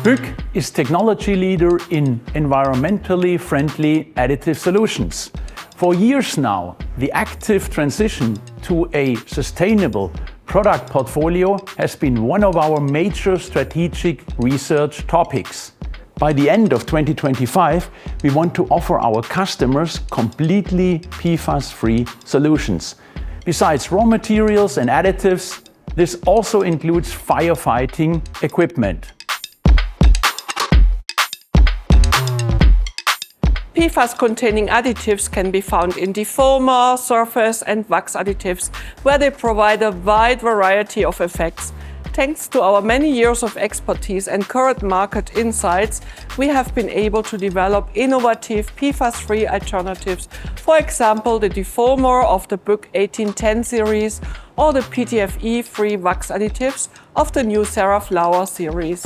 BYK is technology leader in environmentally friendly additive solutions. For years now, the active transition to a sustainable product portfolio has been one of our major strategic research topics. By the end of 2025, we want to offer our customers completely PFAS-free solutions. Besides raw materials and additives, this also includes firefighting equipment. PFAS-containing additives can be found in defoamer, surface and wax additives, where they provide a wide variety of effects. Thanks to our many years of expertise and current market insights, we have been able to develop innovative PFAS-free alternatives, for example, the defoamer of the BYK 1810 series or the PFAS-free wax additives of the new Sarah Flower series.